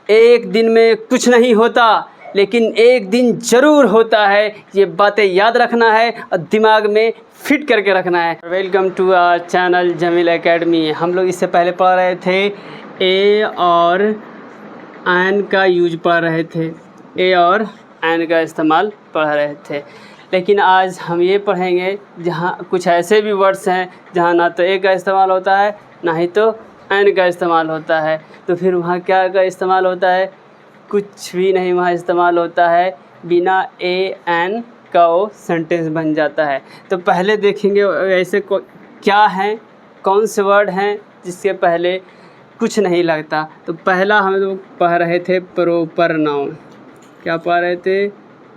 एक दिन में कुछ नहीं होता, लेकिन एक दिन ज़रूर होता है। ये बातें याद रखना है और दिमाग में फिट करके रखना है। Welcome to our channel Jameel academy. हम लोग इससे पहले पढ़ रहे थे ए और एन का यूज पढ़ रहे थे, ए और एन का इस्तेमाल पढ़ रहे थे। लेकिन आज हम ये पढ़ेंगे जहाँ कुछ ऐसे भी वर्ड्स हैं जहाँ ना तो ए का इस्तेमाल होता है ना ही तो एन का इस्तेमाल होता है। तो फिर वहाँ क्या का इस्तेमाल होता है? कुछ भी नहीं वहाँ इस्तेमाल होता है। बिना ए एन का वो सेंटेंस बन जाता है। तो पहले देखेंगे ऐसे क्या हैं, कौन से वर्ड हैं जिसके पहले कुछ नहीं लगता। तो पहला हम लोग पढ़ रहे थे प्रॉपर नाउन। क्या पढ़ रहे थे?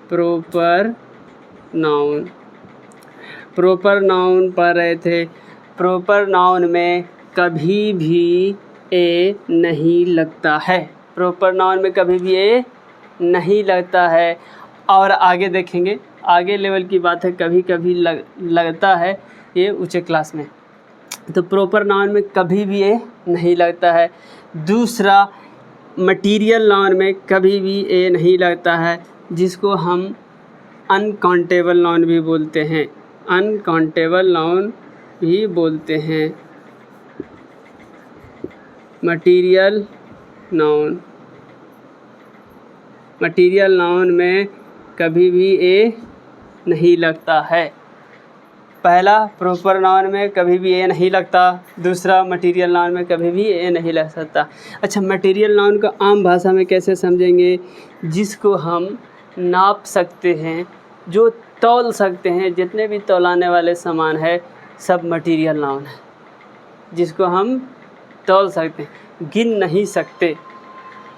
Proper noun. प्रॉपर नाउन पढ़ रहे थे। प्रॉपर नाउन में कभी भी ए नहीं लगता है। प्रॉपर नाउन में कभी भी ए नहीं लगता है। और आगे देखेंगे, आगे लेवल की बात है, कभी कभी लगता है, ये ऊंचे क्लास में। तो प्रॉपर नाउन में कभी भी ए नहीं लगता है। दूसरा, मटीरियल नाउन में कभी भी ए नहीं लगता है, जिसको हम अनकाउंटेबल नाउन भी बोलते हैं। अनकाउंटेबल नाउन भी बोलते हैं। मटीरियल नाउन, मटीरियल नाउन में कभी भी ए नहीं लगता है। पहला, प्रॉपर नाउन में कभी भी ए नहीं लगता। दूसरा, मटीरियल नाउन में कभी भी ए नहीं लग सकता। अच्छा, मटीरियल नाउन को आम भाषा में कैसे समझेंगे? जिसको हम नाप सकते हैं, जो तौल सकते हैं, जितने भी तौलाने वाले सामान है सब मटीरियल नाउन है। जिसको हम तौल सकते हैं, गिन नहीं सकते,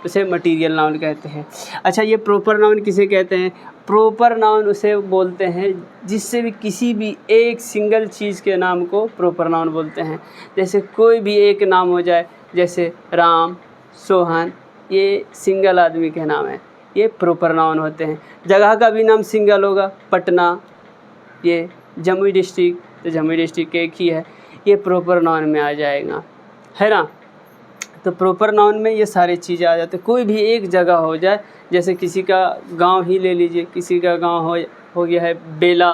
उसे मटीरियल नाउन कहते हैं। अच्छा, ये प्रॉपर नाउन किसे कहते हैं? प्रॉपर नाउन उसे बोलते हैं जिससे भी किसी भी एक सिंगल चीज़ के नाम को प्रॉपर नाउन बोलते हैं। जैसे कोई भी एक नाम हो जाए, जैसे राम, सोहन, ये सिंगल आदमी के नाम है, ये प्रॉपर नाउन होते हैं। जगह का भी नाम सिंगल होगा, पटना, ये जमुई डिस्ट्रिक्ट, तो जमुई डिस्ट्रिक्ट एक ही है, ये प्रॉपर नाउन में आ जाएगा, है ना। तो प्रॉपर नाउन में ये सारी चीज़ें आ जाती हैं। कोई भी एक जगह हो जाए, जैसे किसी का गांव ही ले लीजिए, किसी का गांव हो गया है बेला,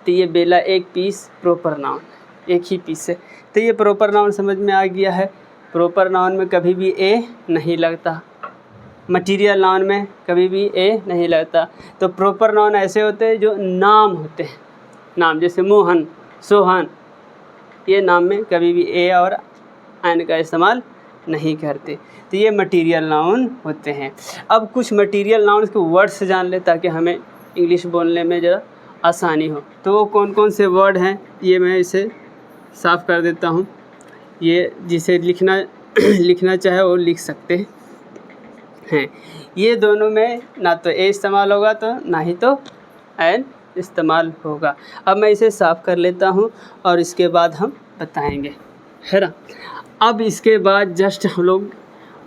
तो ये बेला एक पीस प्रॉपर नाउन, एक ही पीस है। तो ये प्रॉपर नाउन समझ में आ गया है। प्रॉपर नाउन में कभी भी ए नहीं लगता। मटीरियल नाउन में कभी भी ए नहीं लगता। तो प्रॉपर नाउन ऐसे होते हैं जो नाम होते हैं, नाम, जैसे मोहन, सोहन, ये नाम में कभी भी ए और एन का इस्तेमाल नहीं करते। तो ये मटीरियल नाउन होते हैं। अब कुछ मटीरियल नाउन के वर्ड्स जान ले ताकि हमें इंग्लिश बोलने में ज़रा आसानी हो। तो वो कौन कौन से वर्ड हैं, ये मैं इसे साफ़ कर देता हूँ। ये जिसे लिखना चाहे वो लिख सकते हैं। ये दोनों में ना तो ए इस्तेमाल होगा तो ना ही तो एन इस्तेमाल होगा। अब मैं इसे साफ़ कर लेता हूँ और इसके बाद हम बताएंगे, है ना। अब इसके बाद जस्ट हम लोग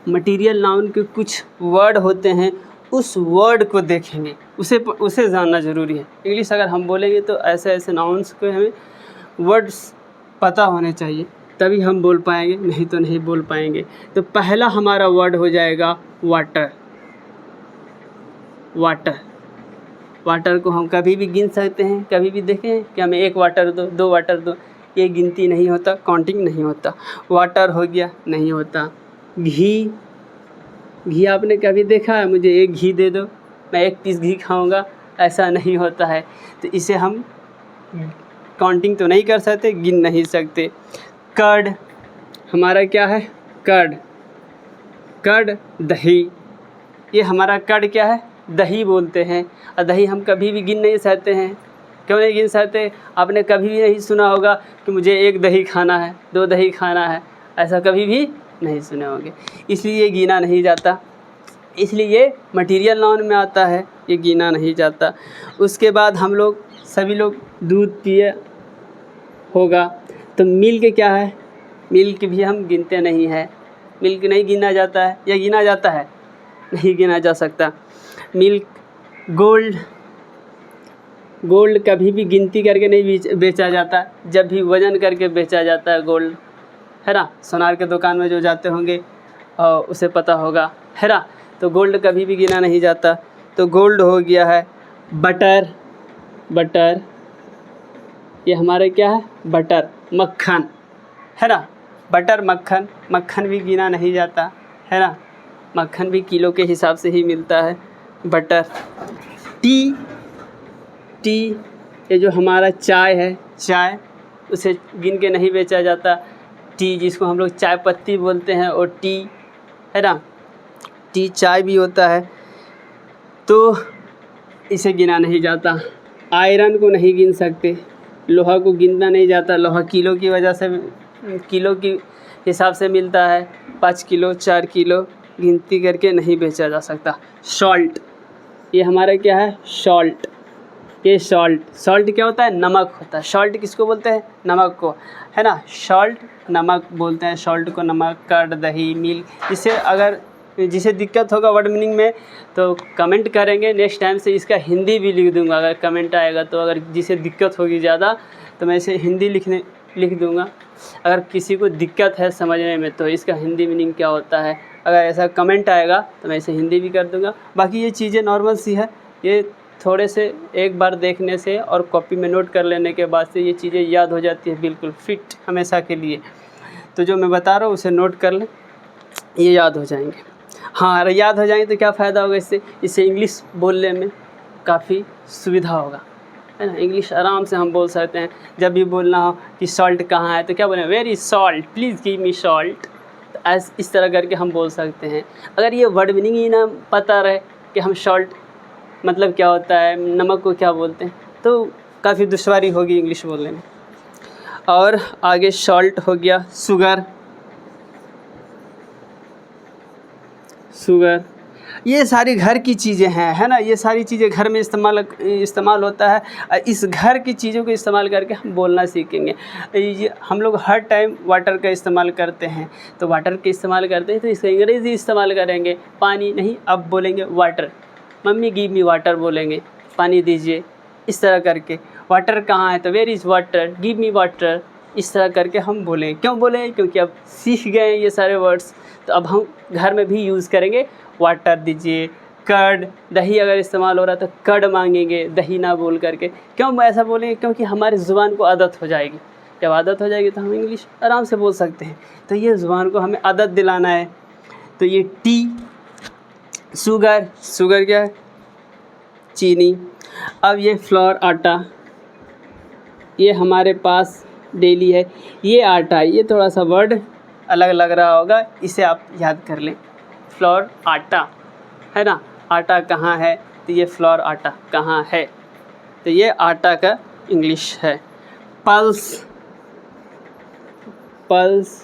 मटीरियल नाउन के कुछ वर्ड होते हैं, उस वर्ड को देखेंगे, उसे जानना ज़रूरी है। इंग्लिश अगर हम बोलेंगे तो ऐसे ऐसे नाउन्स को हमें वर्ड्स पता होने चाहिए, तभी हम बोल पाएंगे, नहीं तो नहीं बोल पाएंगे। तो पहला हमारा वर्ड हो जाएगा वाटर। वाटर, वाटर को हम कभी भी गिन सकते हैं, कभी भी देखें कि हमें एक वाटर दो, दो वाटर दो, ये गिनती नहीं होता, काउंटिंग नहीं होता। वाटर हो गया, नहीं होता। घी, घी आपने कभी देखा है मुझे एक घी दे दो, मैं एक पीस घी खाऊंगा, ऐसा नहीं होता है। तो इसे हम काउंटिंग तो नहीं कर सकते, गिन नहीं सकते। कर्ड, हमारा क्या है? कर्ड, कर्ड, दही, ये हमारा कर्ड क्या है? दही बोलते हैं। और दही हम कभी भी गिन नहीं सकते हैं। क्यों नहीं गिन सकते? आपने कभी भी नहीं सुना होगा कि मुझे एक दही खाना है, दो दही खाना है, ऐसा कभी भी नहीं सुने होंगे। इसलिए ये गिना नहीं जाता, इसलिए ये मटीरियल नाउन में आता है, ये गिना नहीं जाता। उसके बाद हम लोग सभी लोग दूध पिए होगा, तो मिल्क क्या है? मिल्क भी हम गिनते नहीं है, मिल्क नहीं गिना जाता है, या गिना जाता है? नहीं गिना जा सकता। मिल्क, गोल्ड, गोल्ड कभी भी गिनती करके नहीं बेचा जाता, जब भी वज़न करके बेचा जाता है गोल्ड, है ना। सोनार के दुकान में जो जाते होंगे उसे पता होगा, है ना। तो गोल्ड कभी भी गिना नहीं जाता। तो गोल्ड हो गया है। बटर, बटर ये हमारे क्या है, बटर, मक्खन, है ना। बटर, मक्खन, मक्खन भी गिना नहीं जाता, है ना। मक्खन भी किलो के हिसाब से ही मिलता है। बटर। टी, टी ये जो हमारा चाय है, चाय उसे गिन के नहीं बेचा जाता। टी जिसको हम लोग चाय पत्ती बोलते हैं, और टी, है ना। टी चाय भी होता है, तो इसे गिना नहीं जाता। आयरन को नहीं गिन सकते, लोहा को गिनना नहीं जाता। लोहा किलो की वजह से, किलो की हिसाब से मिलता है। 5 किलो 4 किलो गिनती करके नहीं बेचा जा सकता। सॉल्ट ये हमारा क्या है, सॉल्ट। ये सॉल्ट, सॉल्ट क्या होता है, नमक होता है। सॉल्ट किसको बोलते हैं, नमक को, है ना। सॉल्ट नमक बोलते हैं, सॉल्ट को नमक। कर्ड, दही, मिल्क। जिसे दिक्कत होगा वर्ड मीनिंग में तो कमेंट करेंगे, नेक्स्ट टाइम से इसका हिंदी भी लिख दूंगा अगर कमेंट आएगा तो। अगर जिसे दिक्कत होगी ज़्यादा तो मैं इसे हिंदी लिख दूंगा। अगर किसी को दिक्कत है समझने में तो इसका हिंदी मीनिंग क्या होता है, अगर ऐसा कमेंट आएगा तो मैं इसे हिंदी भी कर दूंगा। बाकी ये चीज़ें नॉर्मल सी है, ये थोड़े से एक बार देखने से और कॉपी में नोट कर लेने के बाद से ये चीज़ें याद हो जाती है बिल्कुल फिट हमेशा के लिए। तो जो मैं बता रहा हूँ उसे नोट कर लें, ये याद हो जाएंगे। हाँ, अगर याद हो जाएंगे तो क्या फ़ायदा होगा इससे इंग्लिश बोलने में काफ़ी सुविधा होगा, है ना। इंग्लिश आराम से हम बोल सकते हैं। जब भी बोलना हो कि सॉल्ट कहाँ है तो क्या बोलें, where is salt, please give me salt. तो इस तरह करके हम बोल सकते हैं। अगर ये वर्ड मीनिंग ही ना पता रहे कि हम सॉल्ट मतलब क्या होता है, नमक को क्या बोलते हैं, तो काफ़ी दुश्वारी होगी इंग्लिश बोलने में। और आगे सॉल्ट हो गया। शुगर, शुगर ये सारी घर की चीज़ें हैं, है ना। ये सारी चीज़ें घर में इस्तेमाल होता है। इस घर की चीज़ों को इस्तेमाल करके हम बोलना सीखेंगे। ये हम लोग हर टाइम वाटर का इस्तेमाल करते हैं, तो वाटर का इस्तेमाल करते हैं तो इसका अंग्रेज़ी इस्तेमाल करेंगे। पानी नहीं, अब बोलेंगे water. Mummy give me water बोलेंगे, पानी दीजिए, इस तरह करके। वाटर कहाँ है तो where is water, give me water, इस तरह करके हम बोलें। क्यों बोलें, क्योंकि अब सीख गए हैं ये सारे वर्ड्स, तो अब हम घर में भी यूज़ करेंगे। वाटर दीजिए। कर्ड, दही अगर इस्तेमाल हो रहा है तो कर्ड मांगेंगे, दही ना बोल करके। क्यों ऐसा बोलेंगे, क्योंकि हमारी ज़ुबान को आदत हो जाएगी। जब आदत हो जाएगी तो हम इंग्लिश आराम से बोल सकते हैं। तो ये ज़ुबान को हमें आदत दिलाना है। तो ये टी। शुगर, शुगर क्या है, चीनी। अब ये फ्लोर, आटा, ये हमारे पास डेली है। ये आटा, ये थोड़ा सा वर्ड अलग लग रहा होगा, इसे आप याद कर लें। फ्लोर, आटा, है ना। आटा कहाँ है तो ये फ्लोर, आटा कहाँ है तो ये आटा का इंग्लिश है। पल्स, पल्स,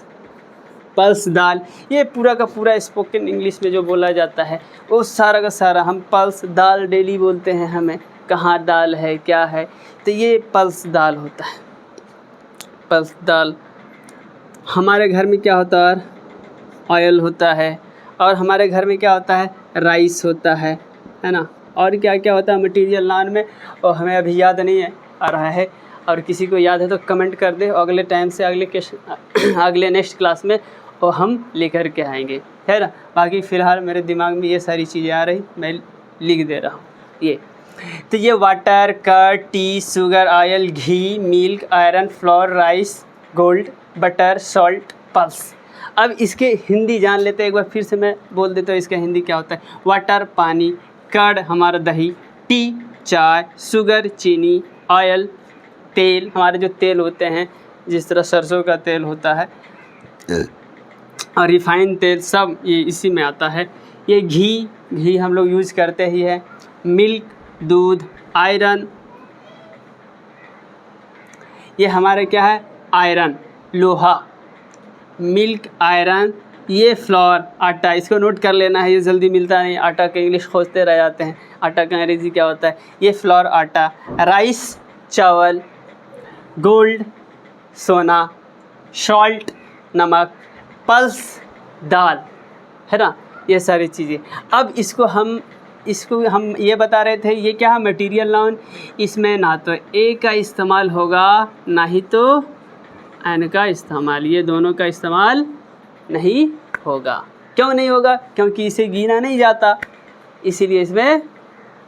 पल्स दाल, ये पूरा का पूरा स्पोकन इंग्लिश में जो बोला जाता है वो सारा का सारा हम पल्स दाल डेली बोलते हैं। हमें कहाँ दाल है, क्या है, तो ये पल्स दाल होता है। पल्स दाल। हमारे घर में क्या होता है, ऑयल होता है। और हमारे घर में क्या होता है, राइस होता है ना। और क्या क्या होता है मटेरियल नाम में, और हमें अभी याद नहीं है आ रहा है। और किसी को याद है तो कमेंट कर दे, अगले टाइम से अगले नेक्स्ट क्लास में वो हम लेकर के आएंगे, है ना। बाकी फ़िलहाल मेरे दिमाग में ये सारी चीज़ें आ रही, मैं लिख दे रहा हूँ ये। तो ये water, curd, tea, sugar, oil, ghee, milk, iron, flour, rice, gold, butter, salt, pulse. अब इसके हिंदी जान लेते हैं एक बार फिर से, मैं बोल देता हूँ इसका हिंदी क्या होता है। वाटर पानी, कर्ड हमारा दही, टी चाय, शुगर चीनी, ऑयल तेल, हमारे जो तेल होते हैं जिस तरह सरसों का तेल होता है और रिफाइंड तेल, सब ये इसी में आता है। ये घी, घी हम लोग यूज़ करते ही है। मिल्क दूध, आयरन, ये हमारे क्या है, आयरन लोहा। मिल्क आयरन, ये फ्लोर आटा, इसको नोट कर लेना है, ये जल्दी मिलता नहीं, आटा का इंग्लिश खोजते रह जाते हैं, आटा का अंग्रेज़ी क्या होता है। ये फ्लोर आटा। राइस चावल, गोल्ड सोना, सॉल्ट नमक, पल्स दाल, है ना। ये सारी चीज़ें। अब इसको हम ये बता रहे थे, ये क्या है मटेरियल नाउन। इसमें ना तो ए का इस्तेमाल होगा ना ही तो एन का इस्तेमाल, ये दोनों का इस्तेमाल नहीं होगा। क्यों नहीं होगा? क्योंकि इसे गिना नहीं जाता, इसीलिए इसमें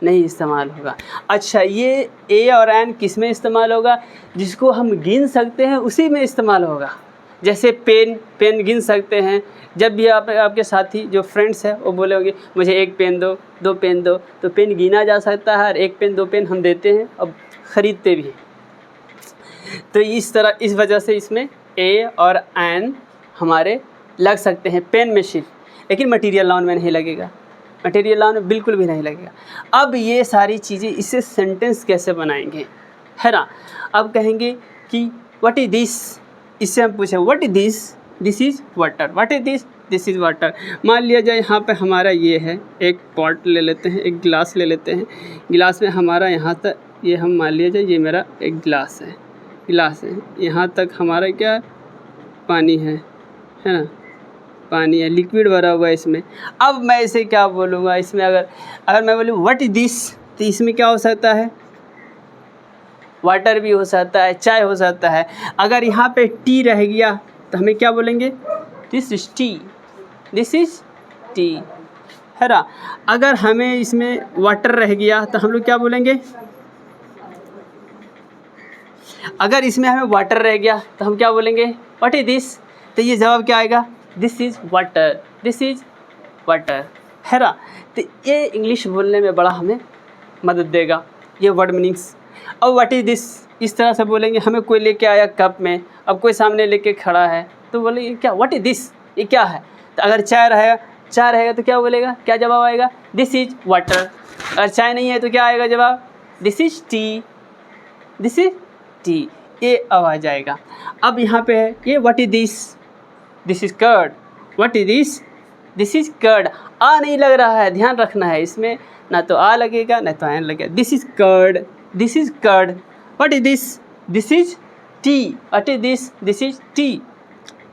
नहीं इस्तेमाल होगा। अच्छा, ये ए और एन किस में इस्तेमाल होगा? जिसको हम गिन सकते हैं उसी में इस्तेमाल होगा। जैसे पेन गिन सकते हैं। जब भी आपके साथी जो फ्रेंड्स हैं वो बोलेंगे मुझे 1 पेन दो, 2 पेन दो, तो पेन गिना जा सकता है और 1 पेन 2 पेन हम देते हैं और ख़रीदते भी हैं। तो इस तरह, इस वजह से इसमें ए और एन हमारे लग सकते हैं पेन में सिर्फ, लेकिन मटीरियल नाउन में नहीं लगेगा। मटीरियल नाउन में बिल्कुल भी नहीं लगेगा। अब ये सारी चीज़ें, इससे सेंटेंस कैसे बनाएंगे, है ना? अब कहेंगे कि व्हाट इज़ दिस, इससे हम पूछे what is this, this is water, what is this, this is water. मान लिया जाए यहाँ पे हमारा ये है, एक पॉट ले लेते हैं, एक गिलास ले लेते हैं। गिलास में हमारा यहाँ तक, ये हम मान लिया जाए ये मेरा एक गिलास है, यहाँ तक हमारा क्या पानी है ना? पानी है, लिक्विड भरा हुआ है इसमें। अब मैं इसे क्या बोलूँगा? इसमें अगर मैं बोलूँ व्हाट इज़ दिस, तो इसमें क्या हो सकता है? वाटर भी हो सकता है, चाय हो सकता है। अगर यहाँ पे टी रह गया तो हमें क्या बोलेंगे? This is tea, this is T, है ना? अगर हमें इसमें वाटर रह गया तो हम लोग क्या बोलेंगे? अगर इसमें हमें वाटर रह गया तो हम क्या बोलेंगे? व्हाट इज़ दिस, तो ये जवाब क्या आएगा? This is water, this is water, है ना? तो ये इंग्लिश बोलने में बड़ा हमें मदद देगा, ये वर्ड मीनिंग्स। अब व्हाट इज़ दिस इस तरह से बोलेंगे, हमें कोई लेके आया कप में, अब कोई सामने लेके खड़ा है तो बोलेंगे क्या, व्हाट इज़ दिस, ये क्या है? तो अगर चाय रहेगा तो क्या बोलेगा, क्या जवाब आएगा? This is water. अगर चाय नहीं है तो क्या आएगा जवाब? This is tea, this is tea, ये आवाज़ आएगा। अब यहाँ पे है ये what is this, this is curd, what is this, this is curd. आ नहीं लग रहा है, ध्यान रखना है, इसमें ना तो आ लगेगा ना तो एन लगेगा। This is curd, this is curd. What is this, this is tea, what is this, this is tea.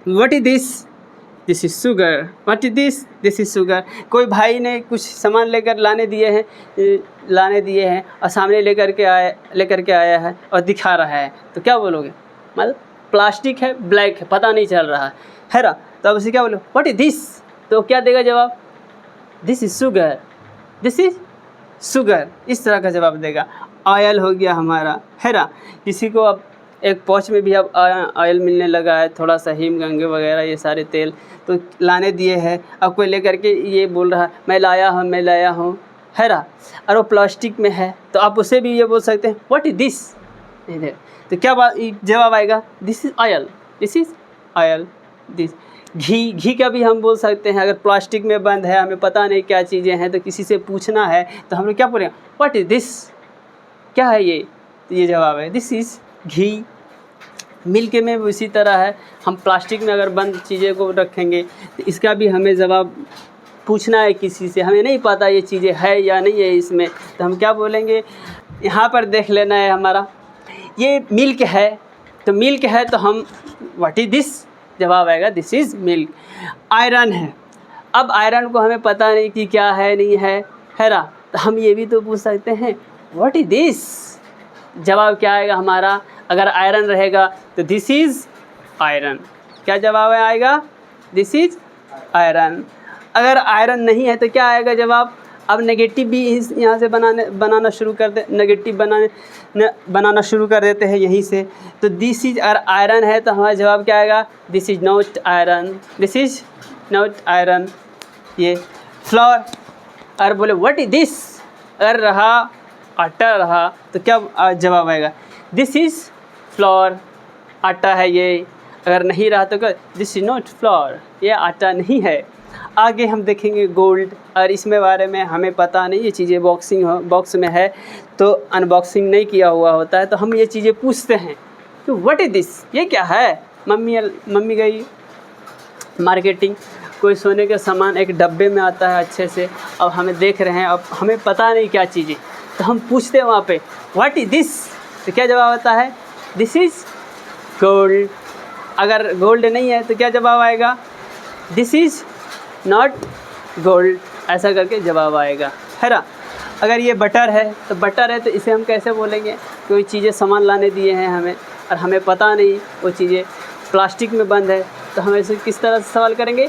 What is this, this is sugar, what is this, this is sugar. कोई भाई ने कुछ सामान लाने दिए हैं और सामने लेकर के आया है और दिखा रहा है, तो क्या बोलोगे? मतलब प्लास्टिक है, ब्लैक है, पता नहीं चल रहा है ना? तो अब उसे क्या बोलो? व्हाट इज़ दिस, तो क्या देगा जवाब? This is sugar, this is sugar, इस तरह का जवाब देगा। ऑयल हो गया हमारा, है ना? किसी को अब एक पौच में भी अब ऑयल मिलने लगा है, थोड़ा सा हिमगंगे वगैरह ये सारे तेल तो लाने दिए हैं। अब कोई लेकर के ये बोल रहा है मैं लाया हूँ, है ना? और वो प्लास्टिक में है, तो आप उसे भी ये बोल सकते हैं व्हाट इज़ दिस, तो क्या जवाब आएगा? This is oil, this is oil. This घी का भी हम बोल सकते हैं। अगर प्लास्टिक में बंद है, हमें पता नहीं क्या चीज़ें हैं, तो किसी से पूछना है तो हम लोग क्या बोलेंगे? व्हाट इज़ दिस, क्या है ये? तो ये जवाब है दिस इज़ घी। मिल्क में भी उसी तरह है, हम प्लास्टिक में अगर बंद चीज़ें को रखेंगे तो इसका भी हमें जवाब पूछना है किसी से, हमें नहीं पता ये चीज़ें है या नहीं है इसमें, तो हम क्या बोलेंगे? यहाँ पर देख लेना है हमारा, ये मिल्क है, तो मिल्क है तो हम व्हाट इज़ दिस, जवाब आएगा दिस इज़ मिल्क। आयरन है, अब आयरन को हमें पता नहीं कि क्या है नहीं है ना? तो हम ये भी तो पूछ सकते हैं व्हाट इज़ दिस, जवाब क्या आएगा हमारा? अगर आयरन रहेगा तो दिस इज़ आयरन, क्या जवाब आएगा? This is iron. अगर आयरन नहीं है तो क्या आएगा जवाब? अब नेगेटिव भी यहाँ से बनाना शुरू कर दे, नेगेटिव बनाना शुरू कर देते हैं यहीं से। तो दिस इज़, अगर आयरन है तो हमारा जवाब क्या आएगा? This is not iron, this is not iron. ये फ्लोर, अगर बोले व्हाट इज़ दिस, अगर रहा आटा रहा तो क्या जवाब आएगा? दिस इज़ फ्लोर, आटा है ये। अगर नहीं रहा तो क्या? दिस इज़ नॉट फ्लोर, ये आटा नहीं है। आगे हम देखेंगे गोल्ड, और इसमें बारे में हमें पता नहीं, ये चीज़ें बॉक्स में है तो अनबॉक्सिंग नहीं किया हुआ होता है, तो हम ये चीज़ें पूछते हैं कि व्हाट इज़ दिस, ये क्या है? मम्मी गई मार्केटिंग, कोई सोने का सामान एक डब्बे में आता है अच्छे से, अब हमें देख रहे हैं, अब हमें पता नहीं क्या चीज़ें, तो हम पूछते हैं वहाँ पे व्हाट इज़ दिस, तो क्या जवाब आता है? This is gold. अगर गोल्ड नहीं है तो क्या जवाब आएगा? दिस इज़ नॉट गोल्ड, ऐसा करके जवाब आएगा, है ना? अगर ये बटर है तो बटर है तो इसे हम कैसे बोलेंगे? कोई चीज़ें सामान लाने दिए हैं हमें और हमें पता नहीं वो चीज़ें प्लास्टिक में बंद है, तो हम ऐसे किस तरह से सवाल करेंगे?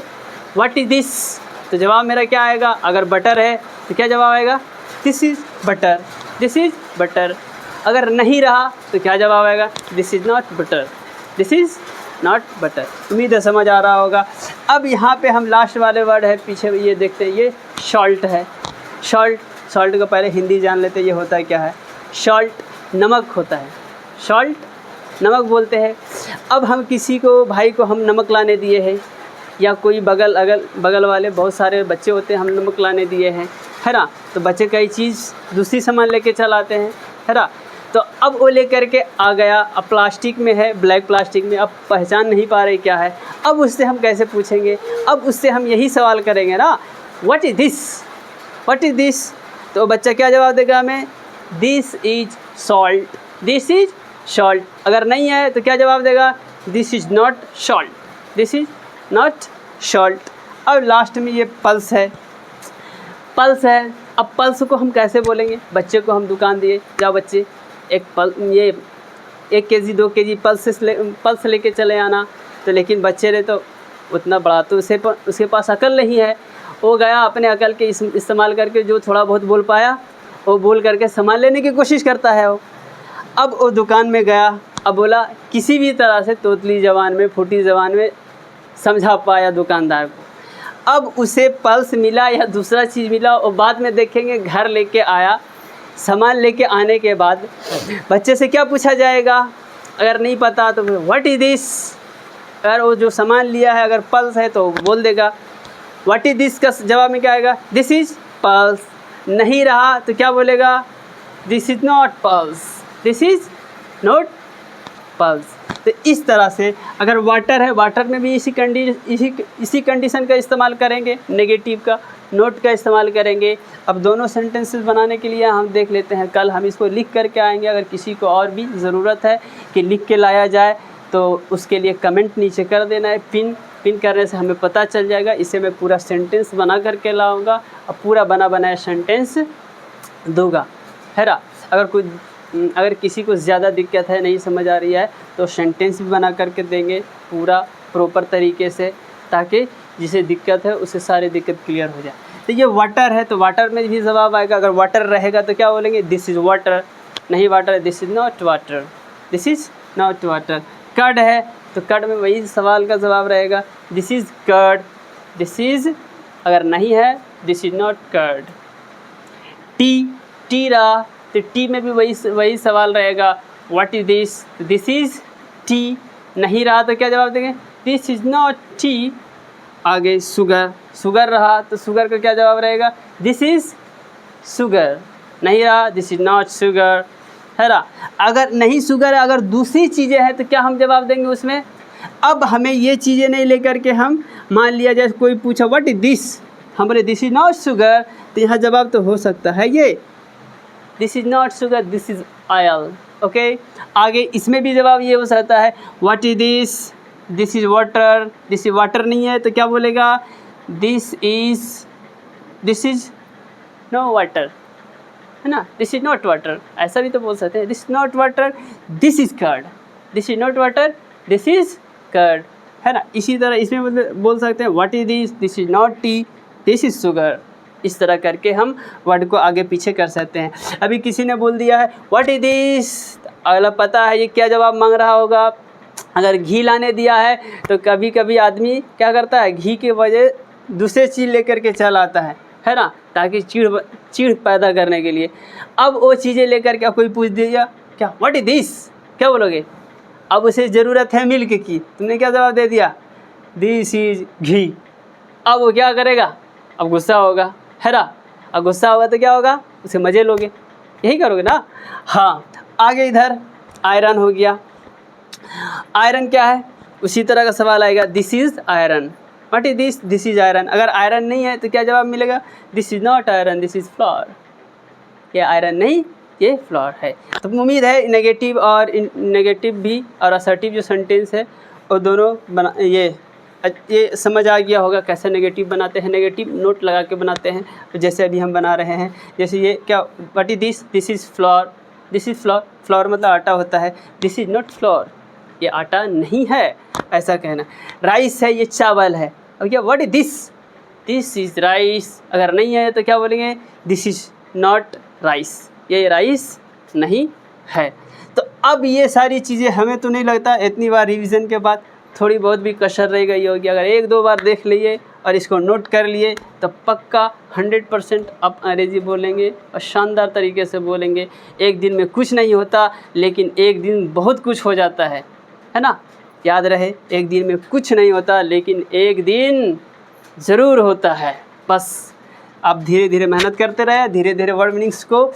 व्हाट इज़ दिस, तो जवाब मेरा क्या आएगा, अगर बटर है तो क्या जवाब आएगा, this is butter, this is butter. अगर नहीं रहा तो क्या जवाब आएगा, this is not butter, this is not butter. उम्मीद है समझ आ रहा होगा। अब यहाँ पे हम लास्ट वाले वर्ड है, पीछे ये देखते हैं, ये सॉल्ट है। सॉल्ट, सॉल्ट का पहले हिंदी जान लेते हैं, ये होता है क्या है, सॉल्ट नमक होता है, सॉल्ट नमक बोलते हैं। अब हम किसी को, भाई को हम नमक लाने दिए हैं, या कोई बगल वाले बहुत सारे बच्चे होते हैं, हम नमक लाने दिए हैं, है ना, तो बच्चे कई चीज़ दूसरी सामान लेके चल आते हैं, है ना, तो अब वो लेकर के आ गया, अब प्लास्टिक में है, ब्लैक प्लास्टिक में, अब पहचान नहीं पा रहे क्या है, अब उससे हम कैसे पूछेंगे, अब उससे हम यही सवाल करेंगे ना, what is this, what is this, तो बच्चा क्या जवाब देगा हमें, this is salt, this is salt. अगर नहीं है तो क्या जवाब देगा, this is not salt, this is not salt. अब लास्ट में ये पल्स है, पल्स है। अब पल्स को हम कैसे बोलेंगे, बच्चे को हम दुकान दिए, जाओ बच्चे एक ये 1 केजी 2 केजी पल्स लेके चले आना, तो लेकिन बच्चे ने तो उतना बड़ा तो उसके पास अकल नहीं है, वो गया अपने अकल के इस्तेमाल करके जो थोड़ा बहुत बोल पाया वो बोल करके सामान लेने की कोशिश करता है वो। अब वो दुकान में गया, अब बोला किसी भी तरह से तोतली ज़बान में, फूटी ज़बान में समझा पाया दुकानदार को। अब उसे पल्स मिला या दूसरा चीज़ मिला, और बाद में देखेंगे घर लेके आया, सामान लेके आने के बाद बच्चे से क्या पूछा जाएगा, अगर नहीं पता तो व्हाट इज़ दिस, अगर वो जो सामान लिया है अगर पल्स है तो बोल देगा व्हाट इज़ दिस, का जवाब में क्या आएगा, दिस इज़ पल्स। नहीं रहा तो क्या बोलेगा, this is not pulse, this is not pulse. तो इस तरह से अगर वाटर है, वाटर में भी इसी कंडीशन का इस्तेमाल करेंगे, नेगेटिव का, नोट का इस्तेमाल करेंगे। अब दोनों सेंटेंसेस बनाने के लिए हम देख लेते हैं, कल हम इसको लिख करके आएंगे। अगर किसी को और भी ज़रूरत है कि लिख के लाया जाए तो उसके लिए कमेंट नीचे कर देना है, पिन करने से हमें पता चल जाएगा। इसे मैं पूरा सेंटेंस बना करके लाऊंगा और पूरा बना बनाया सेंटेंस दूंगा, है ना। अगर किसी को ज़्यादा दिक्कत है, नहीं समझ आ रही है, तो सेंटेंस भी बना करके देंगे पूरा प्रॉपर तरीके से, ताकि जिसे दिक्कत है उसे सारी दिक्कत क्लियर हो जाए। तो ये वाटर है, तो वाटर में भी जवाब आएगा। अगर वाटर रहेगा तो क्या बोलेंगे, दिस इज़ वाटर। नहीं वाटर है, this is not water, this is not water. Curd है तो कर्ड में वही सवाल का जवाब रहेगा, this is curd, this is, अगर नहीं है this is not curd. Tea रहा तो टी में भी वही सवाल रहेगा, what is this, this is tea. नहीं रहा तो क्या जवाब देंगे, दिस इज़ नॉट टी। आगे शुगर रहा तो शुगर का क्या जवाब रहेगा, दिस इज़ शुगर। नहीं रहा, दिस इज़ नॉट शुगर, है ना। अगर नहीं शुगर है, अगर दूसरी चीज़ें हैं तो क्या हम जवाब देंगे उसमें। अब हमें ये चीज़ें नहीं लेकर के हम, मान लिया जाए कोई पूछा व्हाट इज़ दिस, हम बोले दिस इज़ नॉट शुगर, तो यहाँ जवाब तो हो सकता है ये, this is not sugar, this is oil. Okay, आगे इसमें भी जवाब ये हो सकता है, what is this, this is water, this is water नहीं है तो क्या बोलेगा, दिस इज़ नो वाटर, है ना, दिस इज़ नॉट वाटर। ऐसा भी तो बोल सकते हैं, this is not water, this is curd, this is not water, this is curd, है ना। इसी तरह इसमें बोल सकते हैं, what is this is not tea, this is sugar. इस तरह करके हम वर्ड को आगे पीछे कर सकते हैं। अभी किसी ने बोल दिया है व्हाट इज़ दिस, अगला पता है ये क्या जवाब मांग रहा होगा। अगर घी लाने दिया है तो कभी कभी आदमी क्या करता है, घी के वजह दूसरे चीज़ लेकर के चल आता है ना, ताकि चिढ़ पैदा करने के लिए। अब वो चीज़ें लेकर के कोई पूछ दिया क्या, व्हाट इज़ दिस, क्या बोलोगे। अब उसे ज़रूरत है मिल्क की, तुमने क्या जवाब दे दिया, दिस इज़ घी। अब वो क्या करेगा, अब गुस्सा होगा, है ना। अब गुस्सा होगा तो क्या होगा, उसे मज़े लोगे, यही करोगे ना। हाँ, आगे इधर आयरन हो गया। आयरन क्या है, उसी तरह का सवाल आएगा, this is iron, what is this, this is iron. अगर आयरन नहीं है तो क्या जवाब मिलेगा, this is not iron, this is floor. ये आयरन नहीं, ये फ्लोर है। तो उम्मीद है नेगेटिव भी और असर्टिव जो सेंटेंस है वो दोनों ये समझ आ गया होगा कैसे नेगेटिव बनाते हैं। नेगेटिव नोट लगा के बनाते हैं, तो जैसे अभी हम बना रहे हैं, जैसे ये क्या, what is this, this is floor, this is floor. Floor मतलब आटा होता है, दिस इज़ नॉट फ्लोर, ये आटा नहीं है, ऐसा कहना। राइस है, ये चावल है, अब क्या what is this is rice, अगर नहीं है तो क्या बोलेंगे, दिस इज़ नॉट राइस, ये राइस नहीं है। तो अब ये सारी चीज़ें हमें तो नहीं लगता इतनी बार रिवीजन के बाद थोड़ी बहुत भी कसर रह गई होगी। अगर एक दो बार देख लिए और इसको नोट कर लिए तो पक्का 100% आप अंग्रेज़ी बोलेंगे और शानदार तरीके से बोलेंगे। एक दिन में कुछ नहीं होता, लेकिन एक दिन बहुत कुछ हो जाता है ना। याद रहे, एक दिन में कुछ नहीं होता, लेकिन एक दिन ज़रूर होता है। बस आप धीरे धीरे मेहनत करते रहें, धीरे धीरे वर्ड मीनिंग्स को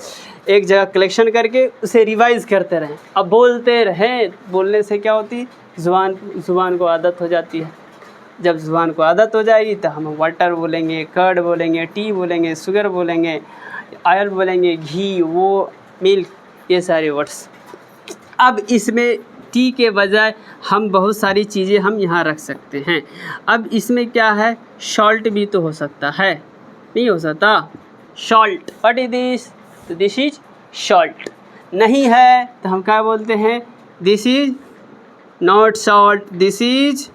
एक जगह कलेक्शन करके उसे रिवाइज़ करते रहें। अब बोलते रहें, बोलने से क्या होती है, ज़ुबान को आदत हो जाती है। जब ज़ुबान को आदत हो जाएगी तो हम वाटर बोलेंगे, कर्ड बोलेंगे, टी बोलेंगे, शुगर बोलेंगे, ऑयल बोलेंगे, घी, वो मिल्क, ये सारे वर्ड्स। अब इसमें टी के बजाय हम बहुत सारी चीज़ें हम यहाँ रख सकते हैं। अब इसमें क्या है, सॉल्ट भी तो हो सकता है, नहीं हो सकता, सॉल्ट, व्हाट इज दिस, तो दिस इज सॉल्ट। नहीं है तो हम क्या बोलते हैं, this is not salt, this is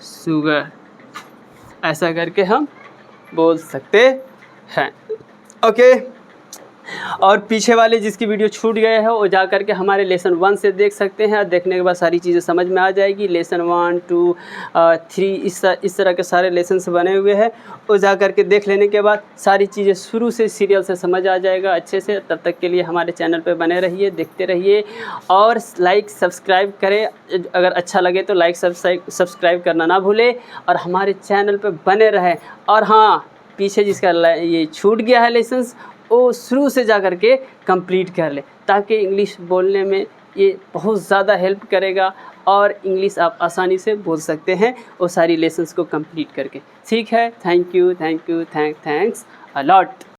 sugar. ऐसा करके हम बोल सकते हैं। ओके, और पीछे वाले जिसकी वीडियो छूट गए है वो जा करके हमारे लेसन 1 से देख सकते हैं। देखने के बाद सारी चीज़ें समझ में आ जाएगी। लेसन 1, 2, 3 इस तरह के सारे लेसन बने हुए हैं। वो जा करके देख लेने के बाद सारी चीज़ें शुरू से सीरियल से समझ आ जाएगा अच्छे से। तब तक के लिए हमारे चैनल पे बने रहिए, देखते रहिए और लाइक सब्सक्राइब करें। अगर अच्छा लगे तो लाइक सब्सक्राइब करना ना भूलें और हमारे चैनल पर बने रहें। और हाँ, पीछे जिसका ये छूट गया है लेसन्स, वो शुरू से जा कर के कंप्लीट कर ले, ताकि इंग्लिश बोलने में ये बहुत ज़्यादा हेल्प करेगा और इंग्लिश आप आसानी से बोल सकते हैं वो सारी लेसन्स को कंप्लीट करके। ठीक है, थैंक्स अ लॉट।